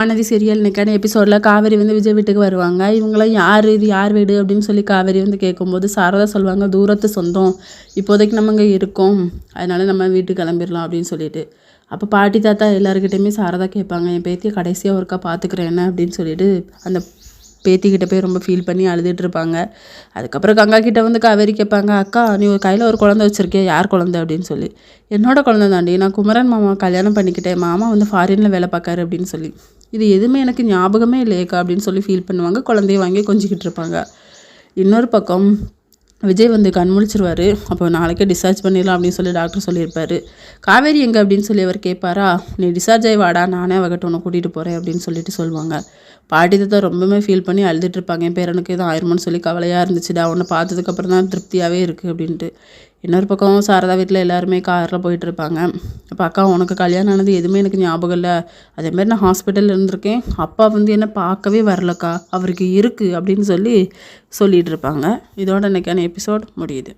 ஆனதி serial இன்னைக்கான எபிசோடில் காவேரி வந்து விஜய் வீட்டுக்கு வருவாங்க. இவங்களாம் யார், இது யார் வீடு அப்படின்னு சொல்லி காவேரி வந்து கேட்கும்போது சாரதா சொல்லுவாங்க, தூரத்து சொந்தம், இப்போதைக்கு நம்ம இங்கே இருக்கோம், அதனால நம்ம வீட்டுக்கு கிளம்பிடலாம் அப்படின்னு சொல்லிட்டு. அப்போ பாட்டி தாத்தா எல்லாருக்கிட்டையுமே சாரதா கேட்பாங்க, என் பேத்தியை கடைசியாக ஒருக்கா பார்த்துக்கிறேன் என்ன அப்படின்னு சொல்லிட்டு அந்த பேத்திக்கிட்ட போய் ரொம்ப ஃபீல் பண்ணி அழுதுட்டு இருப்பாங்க. அதுக்கப்புறம் கங்கா கிட்ட வந்து காவேரி கேட்பாங்க, அக்கா நீ ஒரு கையில் ஒரு குழந்தை வச்சுருக்கே, யார் குழந்தை அப்படின்னு சொல்லி. என்னோட குழந்தை தாண்டி, நான் குமரன் மாமா கல்யாணம் பண்ணிக்கிட்டேன், மாமா வந்து ஃபாரினில் வேலை பார்க்காரு அப்படின்னு சொல்லி. இது எதுவுமே எனக்கு ஞாபகமே இல்லையேக்கா அப்படின்னு சொல்லி ஃபீல் பண்ணுவாங்க. குழந்தைய வாங்கி கொஞ்சிக்கிட்டு இருப்பாங்க. இன்னொரு பக்கம் விஜய் வந்து கண் முழிச்சிருவார். அப்போ நாளைக்கே டிஸ்சார்ஜ் பண்ணிடலாம் அப்படின்னு சொல்லி டாக்டர் சொல்லியிருப்பார். காவேரி எங்கே அப்படின்னு சொல்லி அவர் கேட்பாரா, நீ டிஸ்சார்ஜ் ஆகி வாடா, நானே அவகிட்ட உன்னை கூட்டிகிட்டு போகிறேன் அப்படின்னு சொல்லிட்டு சொல்லுவாங்க. பாட்டி தான் ரொம்பவுமே ஃபீல் பண்ணி அழுதுட்டு இருப்பாங்க, என் பேரனுக்கு எதுவும் ஆயிருமோன்னு சொல்லி கவலையாக இருந்துச்சுடா, உன்னை பார்த்ததுக்கப்புறம் தான் திருப்தியாகவே இருக்குது அப்படின்ட்டு. இன்னொரு பக்கம் சாரதா வீட்டில் எல்லாருமே காரில் போயிட்டுருப்பாங்க. அப்போ அக்கா உனக்கு கல்யாணம் ஆனது எதுவுமே எனக்கு ஞாபகம் இல்லை, அதேமாதிரி நான் ஹாஸ்பிட்டலில் இருந்திருக்கேன், அப்பா வந்து என்னை பார்க்கவே வரலக்கா, அவருக்கு இருக்குது அப்படின்னு சொல்லிட்டு இருப்பாங்க. இதோட இன்றைக்கான எபிசோட் முடியுது.